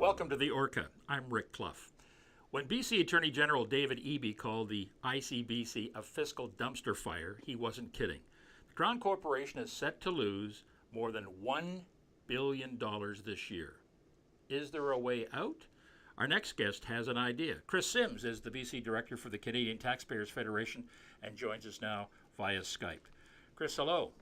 Welcome to the Orca. I'm Rick Cluff. When BC Attorney General David Eby called the ICBC a fiscal dumpster fire, he wasn't kidding. The Crown Corporation is set to lose more than $1 billion this year. Is there a way out? Our next guest has an idea. Kris Sims is the BC Director for the Canadian Taxpayers Federation and joins us now via Skype. Kris, hello.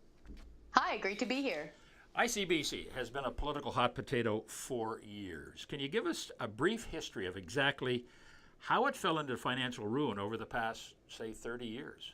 Hi, great to be here. ICBC has been a political hot potato for years. Can you give us a brief history of exactly how it fell into financial ruin over the past, say, 30 years?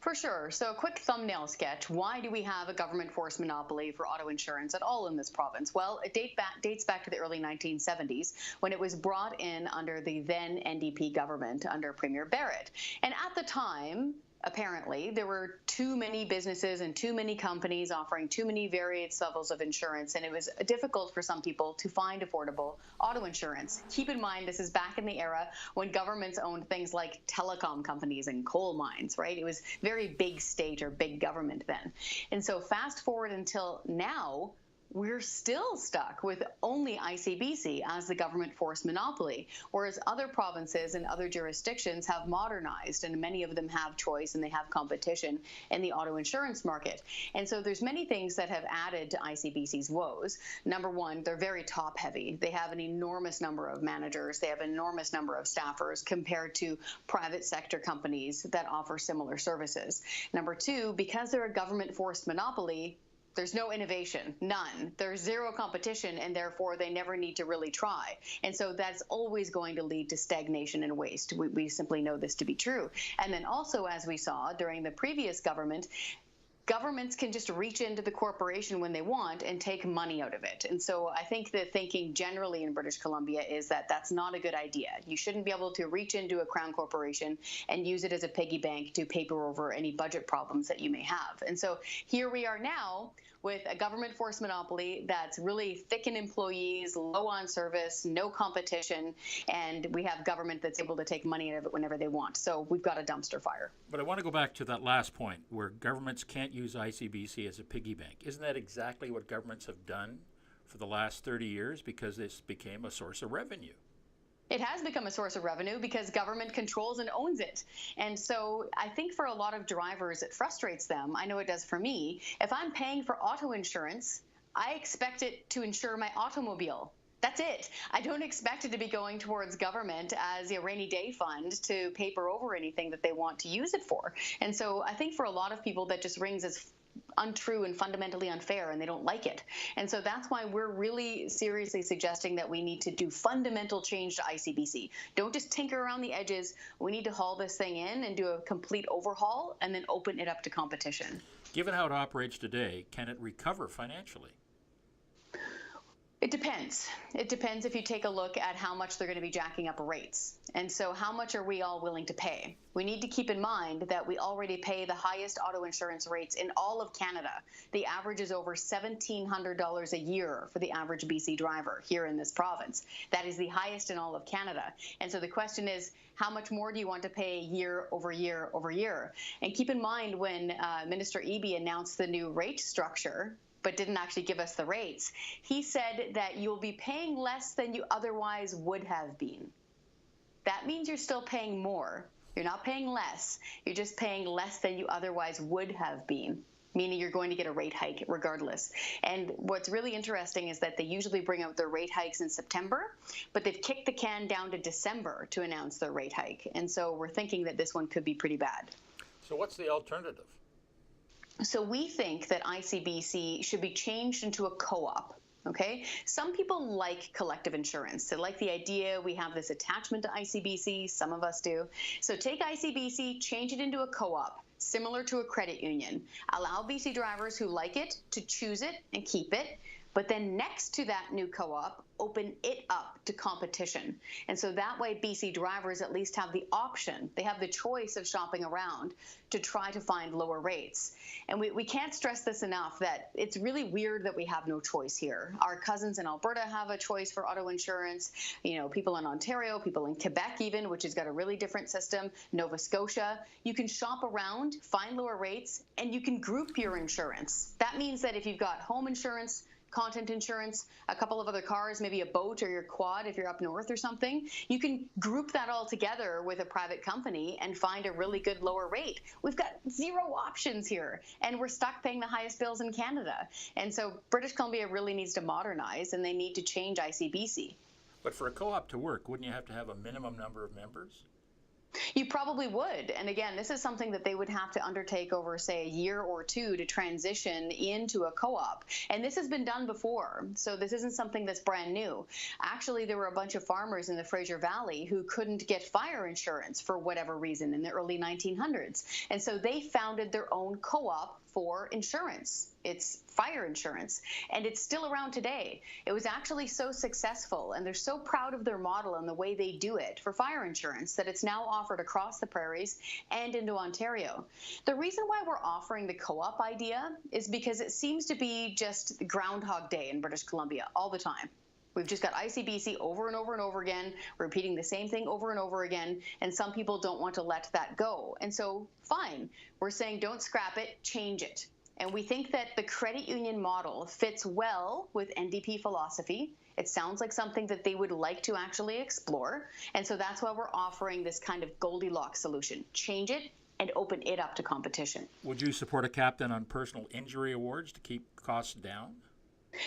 For sure. So a quick thumbnail sketch. Why do we have a government-forced monopoly for auto insurance at all in this province? Well, it dates back to the early 1970s when it was brought in under the then NDP government under Premier Barrett. And at the time, apparently, there were too many businesses and too many companies offering too many various levels of insurance, and it was difficult for some people to find affordable auto insurance. Keep in mind, this is back in the era when governments owned things like telecom companies and coal mines, right? It was very big state or big government then. And so fast forward until now, we're still stuck with only ICBC as the government-forced monopoly, whereas other provinces and other jurisdictions have modernized, and many of them have choice and they have competition in the auto insurance market. And so there's many things that have added to ICBC's woes. Number one, they're very top-heavy. They have an enormous number of managers. They have an enormous number of staffers compared to private sector companies that offer similar services. Number two, because they're a government-forced monopoly, there's no innovation, none. There's zero competition, and therefore they never need to really try. And so that's always going to lead to stagnation and waste. We simply know this to be true. And then also, as we saw during the previous government, governments can just reach into the corporation when they want and take money out of it. And so I think the thinking generally in British Columbia is that that's not a good idea. You shouldn't be able to reach into a crown corporation and use it as a piggy bank to paper over any budget problems that you may have. And so here we are now with a government-forced monopoly that's really thick in employees, low on service, no competition, and we have government that's able to take money out of it whenever they want. So we've got a dumpster fire. But I want to go back to that last point where governments can't use ICBC as a piggy bank. Isn't that exactly what governments have done for the last 30 years because this became a source of revenue? It has become a source of revenue because government controls and owns it. And so I think for a lot of drivers, it frustrates them. I know it does for me. If I'm paying for auto insurance, I expect it to insure my automobile. That's it. I don't expect it to be going towards government as a rainy day fund to paper over anything that they want to use it for. And so I think for a lot of people that just rings as untrue and fundamentally unfair, and they don't like it. And so that's why we're really seriously suggesting that we need to do fundamental change to ICBC. Don't just tinker around the edges. We need to haul this thing in and do a complete overhaul and then open it up to competition. Given how it operates today, can it recover financially? It depends. It depends if you take a look at how much they're going to be jacking up rates. And so how much are we all willing to pay? We need to keep in mind that we already pay the highest auto insurance rates in all of Canada. The average is over $1,700 a year for the average BC driver here in this province. That is the highest in all of Canada. And so the question is, how much more do you want to pay year over year over year? And keep in mind when Minister Eby announced the new rate structure, but didn't actually give us the rates, he said that you'll be paying less than you otherwise would have been. That means you're still paying more. You're not paying less. You're just paying less than you otherwise would have been, meaning you're going to get a rate hike regardless. And what's really interesting is that they usually bring out their rate hikes in September, but they've kicked the can down to December to announce their rate hike. And so we're thinking that this one could be pretty bad. So what's the alternative? So we think that ICBC should be changed into a co-op. Okay, some people like collective insurance. They like the idea we have this attachment to ICBC. Some of us do. So take ICBC, change it into a co-op, similar to a credit union. Allow BC drivers who like it to choose it and keep it. But then next to that new co-op, open it up to competition. And so that way BC drivers at least have the option, they have the choice of shopping around to try to find lower rates. And we can't stress this enough that it's really weird that we have no choice here. Our cousins in Alberta have a choice for auto insurance. You know, people in Ontario, people in Quebec even, which has got a really different system, Nova Scotia. You can shop around, find lower rates, and you can group your insurance. That means that if you've got home insurance, content insurance, a couple of other cars, maybe a boat or your quad if you're up north or something, you can group that all together with a private company and find a really good lower rate. We've got zero options here, and we're stuck paying the highest bills in Canada. And so British Columbia really needs to modernize, and they need to change ICBC. But for a co-op to work, wouldn't you have to have a minimum number of members? You probably would. And again, this is something that they would have to undertake over, say, a year or two to transition into a co-op. And this has been done before. So this isn't something that's brand new. Actually, there were a bunch of farmers in the Fraser Valley who couldn't get fire insurance for whatever reason in the early 1900s. And so they founded their own co-op for insurance. It's fire insurance, and it's still around today. It was actually so successful, and they're so proud of their model and the way they do it for fire insurance that it's now offered across the prairies and into Ontario. The reason why we're offering the co-op idea is because it seems to be just Groundhog Day in British Columbia all the time. We've just got ICBC over and over and over again, repeating the same thing over and over again, and some people don't want to let that go. And so, fine, we're saying don't scrap it, change it. And we think that the credit union model fits well with NDP philosophy. It sounds like something that they would like to actually explore. And so that's why we're offering this kind of Goldilocks solution. Change it and open it up to competition. Would you support a cap then on personal injury awards to keep costs down?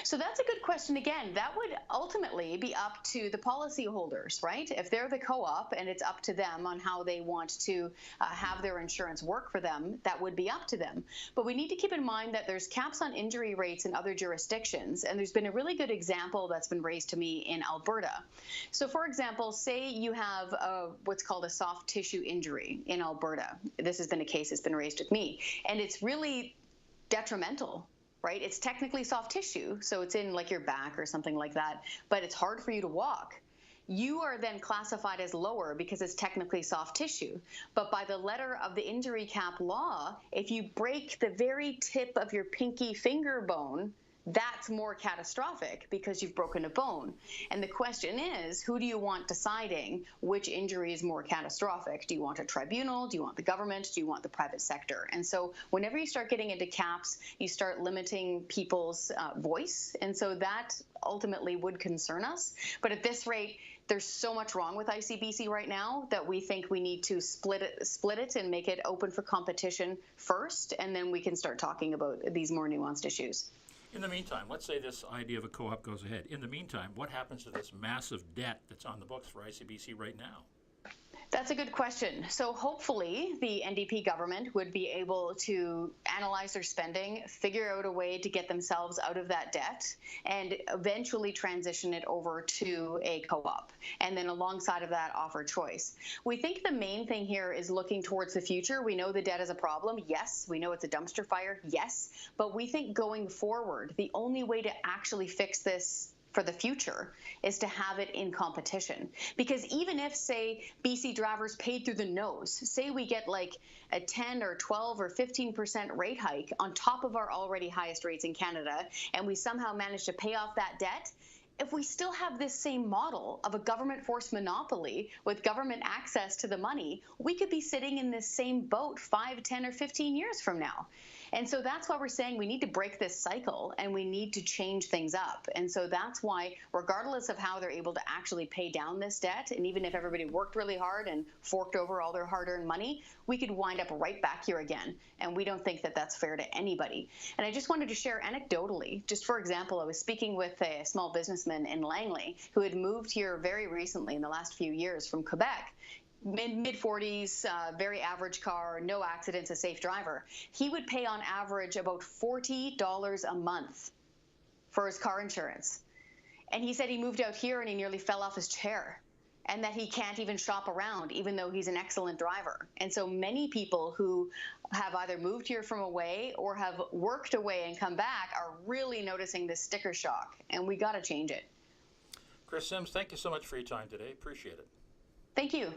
So that's a good question. Again, that would ultimately be up to the policyholders, right? If they're the co-op and it's up to them on how they want to have their insurance work for them, that would be up to them. But we need to keep in mind that there's caps on injury rates in other jurisdictions, and there's been a really good example that's been raised to me in Alberta. So for example, say you have what's called a soft tissue injury in Alberta. This has been a case that's been raised with me, and it's really detrimental. Right? It's technically soft tissue, so it's in like your back or something like that, but it's hard for you to walk. You are then classified as lower because it's technically soft tissue. But by the letter of the injury cap law, if you break the very tip of your pinky finger bone, that's more catastrophic because you've broken a bone. And the question is, who do you want deciding which injury is more catastrophic? Do you want a tribunal? Do you want the government? Do you want the private sector? And so whenever you start getting into caps, you start limiting people's voice. And so that ultimately would concern us. But at this rate, there's so much wrong with ICBC right now that we think we need to split it and make it open for competition first, and then we can start talking about these more nuanced issues. In the meantime, let's say this idea of a co-op goes ahead. In the meantime, what happens to this massive debt that's on the books for ICBC right now? That's a good question. So hopefully the NDP government would be able to analyze their spending, figure out a way to get themselves out of that debt, and eventually transition it over to a co-op. And then alongside of that, offer choice. We think the main thing here is looking towards the future. We know the debt is a problem. Yes. We know it's a dumpster fire. Yes. But we think going forward, the only way to actually fix this for the future is to have it in competition. Because even if, say, BC drivers paid through the nose, say we get like a 10 or 12 or 15% rate hike on top of our already highest rates in Canada, and we somehow manage to pay off that debt, if we still have this same model of a government-forced monopoly with government access to the money, we could be sitting in this same boat 5, 10, or 15 years from now. And so that's why we're saying we need to break this cycle and we need to change things up. And so that's why, regardless of how they're able to actually pay down this debt, and even if everybody worked really hard and forked over all their hard-earned money, we could wind up right back here again. And we don't think that that's fair to anybody. And I just wanted to share anecdotally, just for example, I was speaking with a small businessman in Langley who had moved here very recently in the last few years from Quebec. Mid-40s, very average car, no accidents, a safe driver. He would pay on average about $40 a month for his car insurance. And he said he moved out here and he nearly fell off his chair, and that he can't even shop around, even though he's an excellent driver. And so many people who have either moved here from away or have worked away and come back are really noticing this sticker shock, and we got to change it. Kris Sims, thank you so much for your time today. Appreciate it. Thank you.